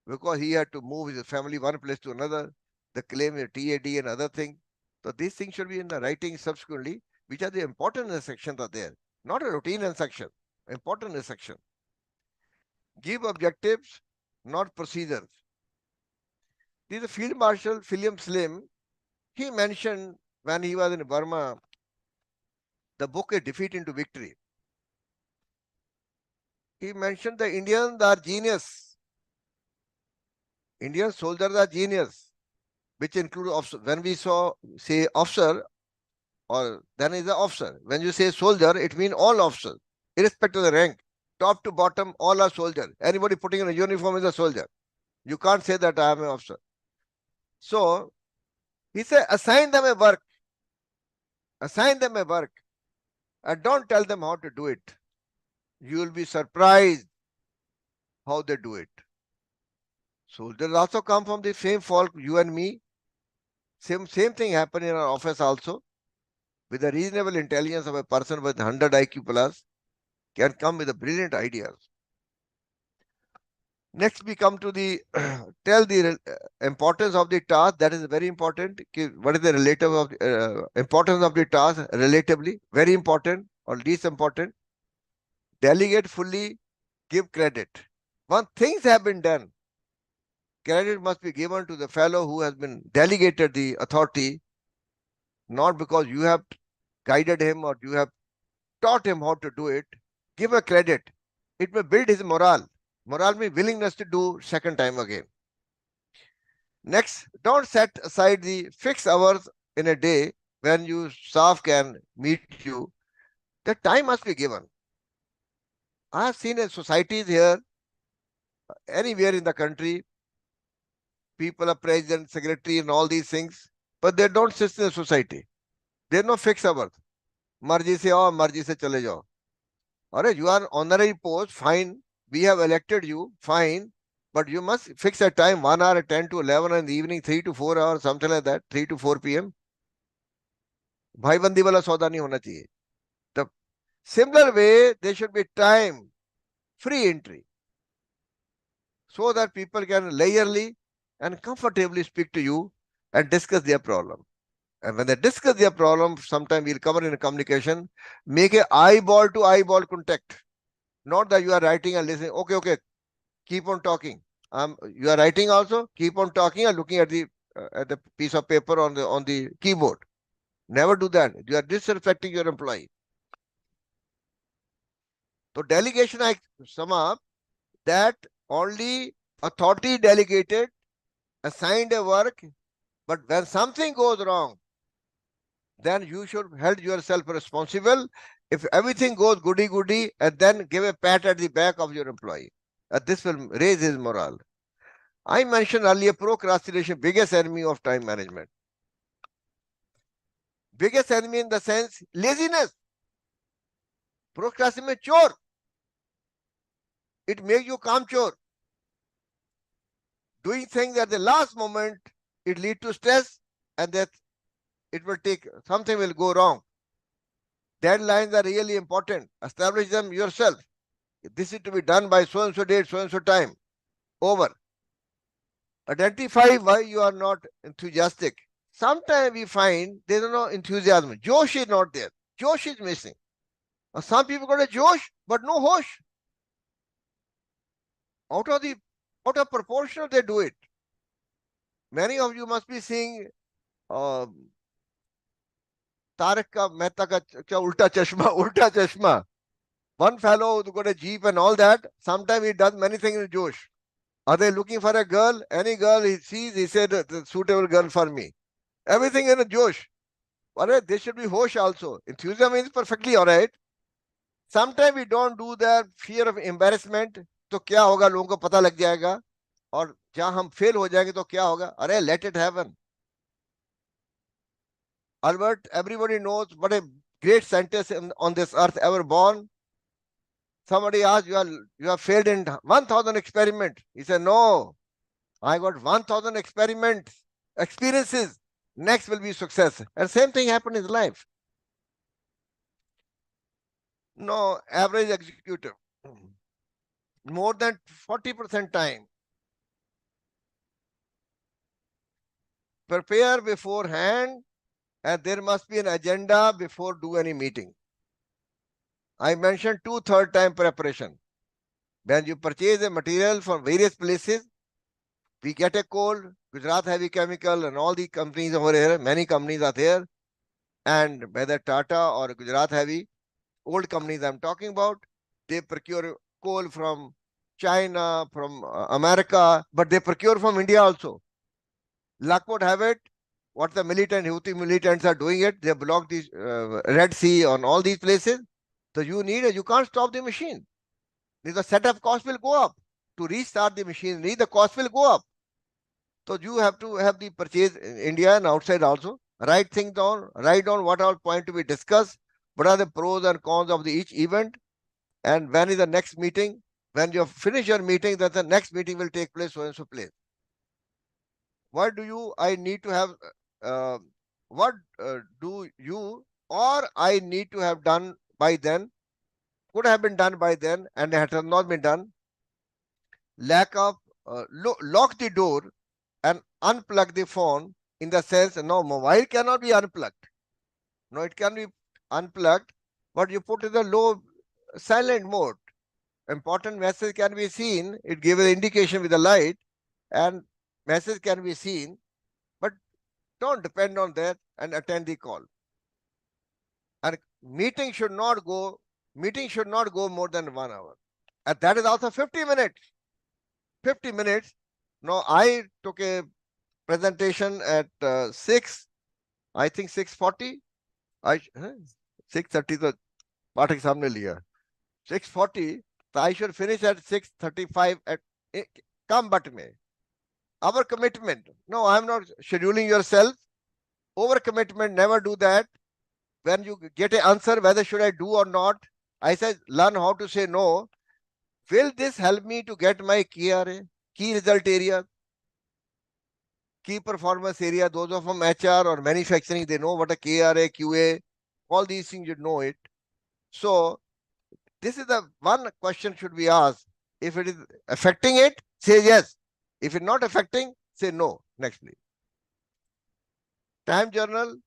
because he had to move his family one place to another. The claim is TAD and other things. So these things should be in the writing subsequently, which are the important sections are there. Not a routine instruction, important instruction. Give objectives, not procedures. This is Field Marshal William Slim. He mentioned when he was in Burma, the book A Defeat into Victory. He mentioned the Indians are genius. Indian soldiers are genius, which include officer. When we say officer, or then is the officer. When you say soldier, it means all officers, irrespective of the rank. Top to bottom, all are soldiers. Anybody putting on a uniform is a soldier. You can't say that I am an officer. So he said, assign them a work. Assign them a work. And don't tell them how to do it. You will be surprised how they do it. Soldiers also come from the same folk, you and me. Same thing happened in our office also. With the reasonable intelligence of a person with 100 IQ plus, can come with the brilliant ideas. Next, we come to the tell the importance of the task. That is very important. What is the relative of importance of the task? Relatively, very important or least important. Delegate fully, give credit. Once things have been done, credit must be given to the fellow who has been delegated the authority, not because you have guided him or you have taught him how to do it. Give a credit. It may build his morale. Morale means willingness to do second time again. Next, don't set aside the fixed hours in a day when your staff can meet you. The time must be given. I have seen in societies here, anywhere in the country, people are president, secretary, and all these things, but they don't sit in the society. There's no fixed hours. मर्जी से आओ मर्जी से चले जाओ. Alright, you are honorary post, fine. We have elected you, fine. But you must fix a time, 1 hour, 10 to 11 in the evening, 3 to 4 hours, something like that, 3 to 4 p.m. भाईबंदी वाला सौदा नहीं होना चाहिए. The similar way, there should be time, free entry, so that people can layerly and comfortably speak to you and discuss their problem. And when they discuss their problem, sometime we'll cover in a communication, make a eyeball to eyeball contact. Not that you are writing and listening. Okay, keep on talking. You are writing also, keep on talking and looking at the piece of paper on the keyboard. Never do that. You are disrespecting your employee. So delegation, I sum up that only authority delegated, assigned a work, but when something goes wrong, then you should hold yourself responsible. If everything goes goody-goody, and then give a pat at the back of your employee. This will raise his morale. I mentioned earlier procrastination, biggest enemy of time management. Biggest enemy in the sense, laziness. Procrastination, chore. It makes you kamchor. Doing things at the last moment, it leads to stress, and that it will take, something will go wrong. Deadlines are really important. Establish them yourself. This is to be done by so and so date, so and so time. Over. Identify why you are not enthusiastic. Sometimes we find there is no enthusiasm. Josh is not there. Josh is missing. Some people got a Josh, but no hosh. Out of proportion, they do it. Many of you must be seeing Tarak ka Mehta ka ulta chashma. One fellow who got a jeep and all that, sometimes he does many things in Josh. Are they looking for a girl? Any girl he sees, he said, the suitable girl for me. Everything in a Josh. Alright, there should be hosh also. Enthusiasm is perfectly alright. Sometimes we don't do that, fear of embarrassment. तो क्या होगा, लोगों को पता लग जाएगा, और जहां हम फेल हो जाएंगे तो क्या होगा? अरे let it happen. Albert, everybody knows what a great scientist on this earth ever born. Somebody asked, you have failed in 1,000 experiments. He said, no, I got 1,000 experiences. Next will be success. And same thing happened in his life. No, average executive, more than 40% time. Prepare beforehand, and there must be an agenda before do any meeting. I mentioned 2/3 time preparation. When you purchase a material from various places, we get a call, Gujarat Heavy Chemical and all the companies over here, many companies are there. And whether Tata or Gujarat Heavy, old companies I'm talking about, they procure coal from China, from America, but they procure from India also. Luck would have it, what the Houthi militants are doing it, they block the Red Sea on all these places. So you can't stop the machine. The setup cost will go up. To restart the machinery, the cost will go up. So you have to have the purchase in India and outside also. Write things down, write down what all point to be discussed, what are the pros and cons of each event, and when is the next meeting. When you finish your meeting, then the next meeting will take place so and so place. What do I need to have, what do you or I need to have done by then, could have been done by then and it has not been done. Lack of, lock the door and unplug the phone, in the sense, no, mobile cannot be unplugged. No, it can be unplugged, but you put in the low silent mode important message can be seen. It gives an indication with the light, and message can be seen, but don't depend on that and attend the call. And meeting should not go more than 1 hour. And that is also 50 minutes. 50 minutes. Now I took a presentation at 6, I think 6:40. I 6:30 तो पाठक सामने लिया. 6:40, so I should finish at 6:35 at come but me. Our commitment. No, I'm not scheduling yourself. Over commitment, never do that. When you get an answer, whether should I do or not, I said, learn how to say no. Will this help me to get my KRA, key result area, key performance area? Those of from HR or manufacturing, they know what a KRA, QA, all these things, you know it. So this is the one question should be asked. If it is affecting it, say yes. If it's not affecting, say no. Next, please. Time journal.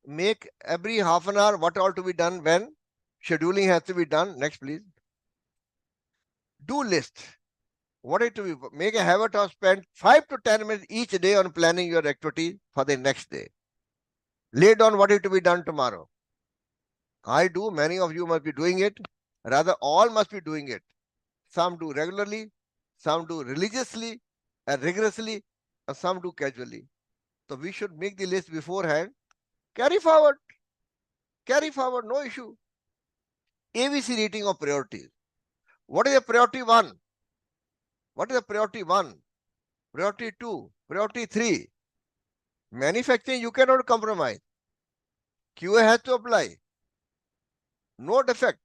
Make every half an hour what all to be done when scheduling has to be done. Next, please. Do list. What is to be? Make a habit of spend 5 to 10 minutes each day on planning your activity for the next day. Lay down what is to be done tomorrow. I do. Many of you must be doing it. Rather, all must be doing it. Some do regularly, some do religiously and rigorously, and some do casually. So we should make the list beforehand. Carry forward, no issue. ABC rating of priorities. What is a priority 1? What is a priority 1? Priority 2, priority 3. Manufacturing, you cannot compromise. QA has to apply. No defect.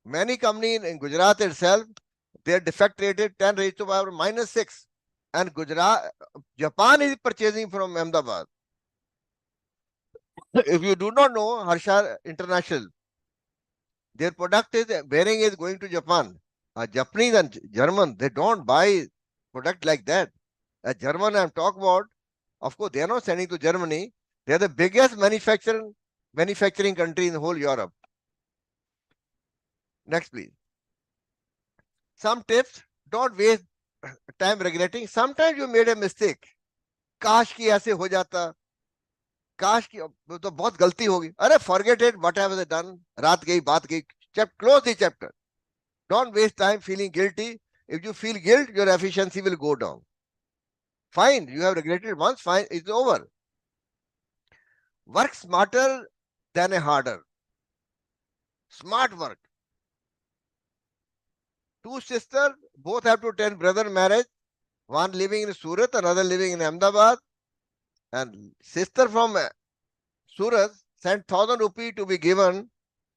Many companies in Gujarat itself, their defect rate is 10 raised to power -6. And Japan is purchasing from Ahmedabad. If you do not know, Harsha International, their product is bearing is going to Japan. Japanese and German, they don't buy product like that. German I'm talking about, of course, they are not sending to Germany. They are the biggest manufacturing country in the whole Europe. Next, please. Some tips, don't waste time regretting. Sometimes you made a mistake. काश की ऐसे हो जाता, काश की तो बहुत गलती होगी. अरे forget it, whatever they done. रात गई, बात गई. Close the chapter. Don't waste time feeling guilty. If you feel guilt, your efficiency will go down. Fine, you have regretted once, fine, it's over. Work smarter than a harder. Smart work. 2 sisters, both have to attend brother marriage. One living in Surat, another living in Ahmedabad. And sister from Surat sent 1,000 rupees to be given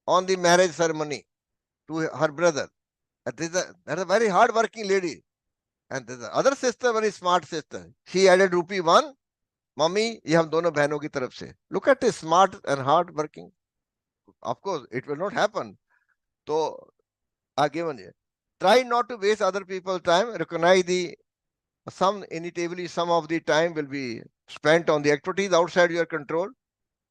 on the marriage ceremony to her brother. That is a very hard working lady. And the other sister, very smart sister. She added rupee 1. Mummy, ये हम दोनों बहनों की तरफ से. Look at this, smart and hard working. Of course, it will not happen. So, are given here. Try not to waste other people's time. Recognize inevitably some of the time will be spent on the activities outside your control.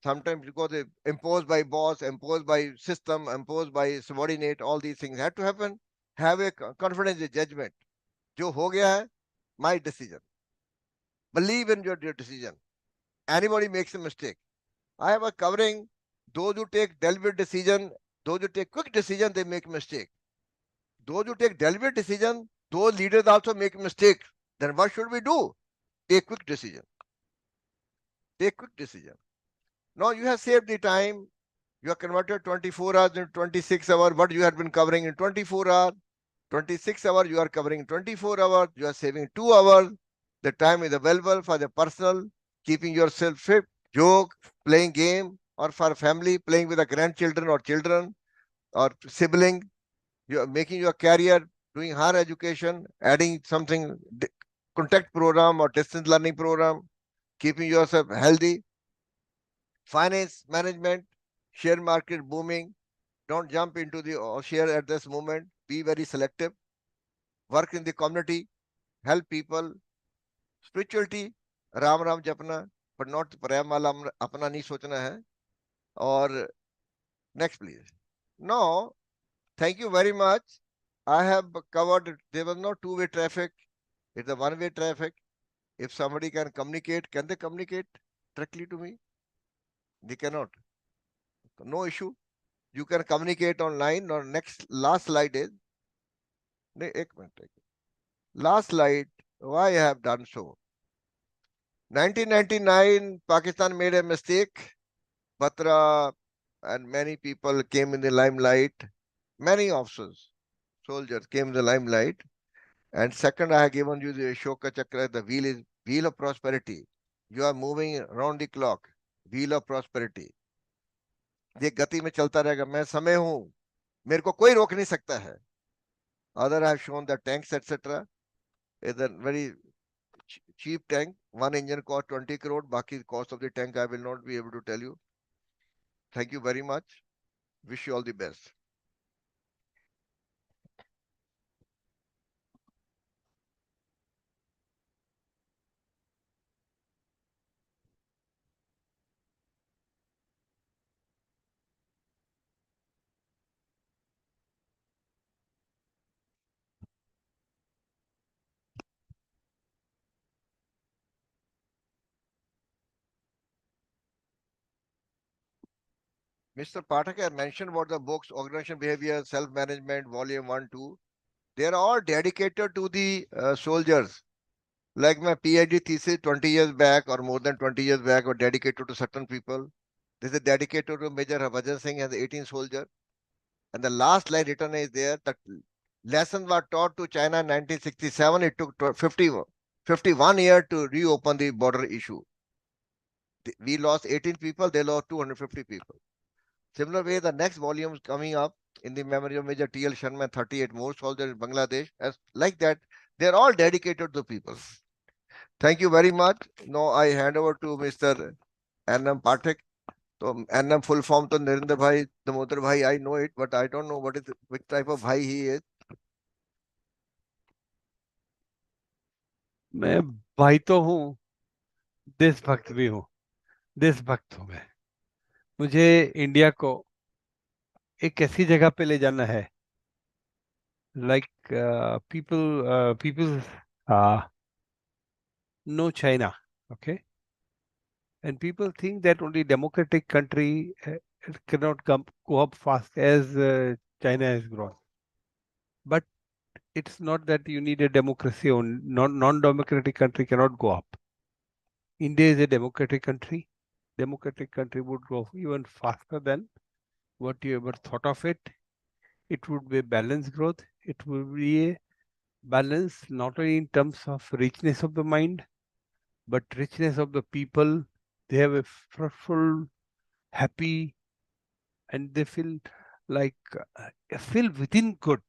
Sometimes because they imposed by boss, imposed by system, imposed by subordinate, all these things have to happen. Have a confidence in judgment. जो हो गया है, my decision. Believe in your decision. Anybody makes a mistake. I have a covering. Those who take deliberate decision, those who take quick decision, they make mistake. Those who take deliberate decision, those leaders also make mistake. Then what should we do? Take quick decision. Take quick decision. Now you have saved the time. You have converted 24 hours into 26 hours. What you had been covering in 24 hours. 26 hours you are covering 24 hours. You are saving 2 hours. The time is available for the personal, keeping yourself fit, joke, playing game, or for family, playing with the grandchildren or children or sibling. You are making your career, doing higher education, adding something, contact program or distance learning program, keeping yourself healthy. Finance management, share market booming. Don't jump into the share at this moment. Be very selective. Work in the community, help people. Spirituality, Ram Ram जपना, but not प्रेम वाला अपना नहीं सोचना है. और next please. Now Thank you very much. I have covered, there was no two-way traffic. It's a one-way traffic. If somebody can communicate, can they communicate directly to me? They cannot. No issue. You can communicate online. Or next, last slide is, एक minute. Last slide, why I have done so. 1999, Pakistan made a mistake. Batra and many people came in the limelight. Many officers, soldiers came in the limelight. And second, I have given you the Ashoka Chakra, the wheel is wheel of prosperity. You are moving around the clock, wheel of prosperity. ये गति में चलता रहेगा. मैं समय हूं, मेरे को कोई रोक नहीं सकता है. Other I have shown the tanks, etc. is a very cheap tank. One engine cost 20 crore. Baki cost of the tank I will not be able to tell you. Thank you very much. Wish you all the best. Mr. Pathak has mentioned about the books, Organization Behavior, Self-Management, Volume 1, 2. They are all dedicated to the soldiers. Like my PhD thesis 20 years back or more than 20 years back were dedicated to certain people. This is dedicated to Major Harbhajan Singh and the 18 soldier. And the last line written is there that lessons were taught to China in 1967. It took 51 years to reopen the border issue. We lost 18 people, they lost 250 people. Similar way, the next volume is coming up in the memory of Major T.L. Sharma, 38 more soldiers in Bangladesh. As like that, they're all dedicated to people. Thank you very much. Now I hand over to Mr. N.M. Pathak. So N.M. full form to Narinder Bhai, Damodar Bhai, I know it, but I don't know which type of Bhai he is. मैं भाई तो हूँ, देशभक्त भी हूँ. देशभक्त हूँ मैं. मुझे इंडिया को एक ऐसी जगह पे ले जाना है, like people know China, okay, and people think that only democratic country cannot go up fast as China has grown. But it's not that you need a democracy, or non-democratic country cannot go up. India is a democratic country. Democratic country would grow even faster than what you ever thought of it. It would be a balanced growth. It would be a balance not only in terms of richness of the mind, but richness of the people. They have a fruitful, happy, and they feel like feel within good,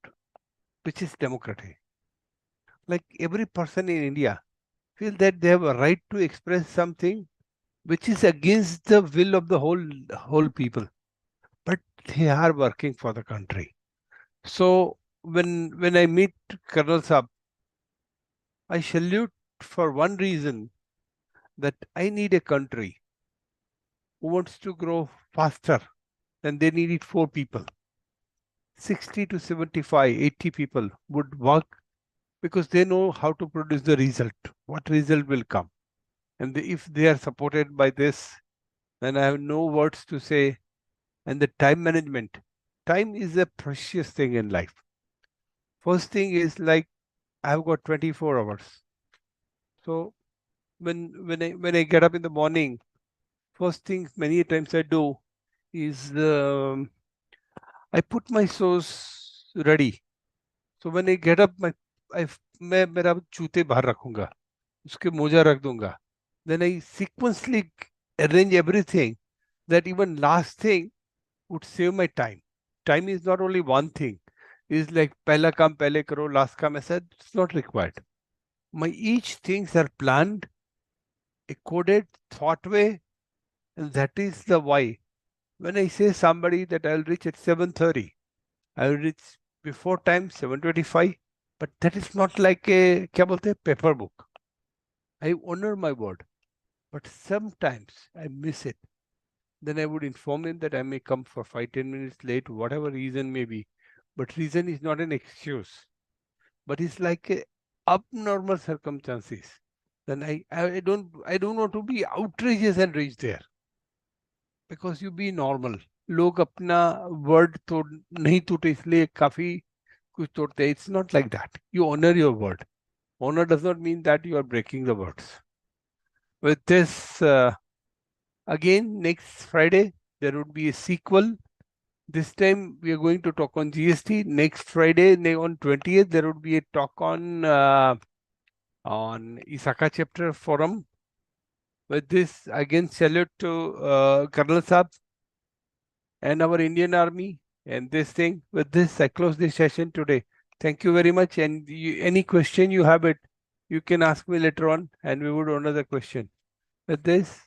which is democracy. Like every person in India feel that they have a right to express something which is against the will of the whole people, but they are working for the country. So when I meet Colonel Saab, I salute for one reason, that I need a country who wants to grow faster, and they needed 4 people. 60 to 75, 80 people would work because they know how to produce the result, what result will come. And if they are supported by this, then I have no words to say. And the time management. Time is a precious thing in life. First thing is like I've got 24 hours. So when I get up in the morning, first thing many times I do is I put my shoes ready. So when I get up, मैं मेरा जूते बाहर रखूंगा, उसके मोजा रख दूंगा. Then I sequentially arrange everything, that even last thing would save my time. Time is not only one thing. It's like पहला काम पहले करो, last काम ऐसा. It's not required. My each things are planned, a coded, thought way, and that is the why. When I say somebody that I'll reach at 7:30, I'll reach before time 7:25, but that is not like a क्या बोलते हैं paper book. I honor my word, but sometimes I miss it. Then I would inform him that I may come for 5-10 minutes late, whatever reason may be. but reason is not an excuse, but it's like a abnormal circumstances. Then I don't want to be outrageous and reach there, because you be normal. लोग अपना word तोड़ नहीं तोड़ते इसलिए काफी कुछ तोड़ते हैं. It's not like that. You honor your word. Honor does not mean that you are breaking the words. With this, again, next Friday, there would be a sequel. This time we are going to talk on GST. Next Friday, on 20th, there would be a talk on ISACA chapter forum. With this, again, salute to Colonel Saab and our Indian Army and this thing. With this, I close this session today. Thank you very much. And any question you have it, you can ask me later on and we would honor the question. With this,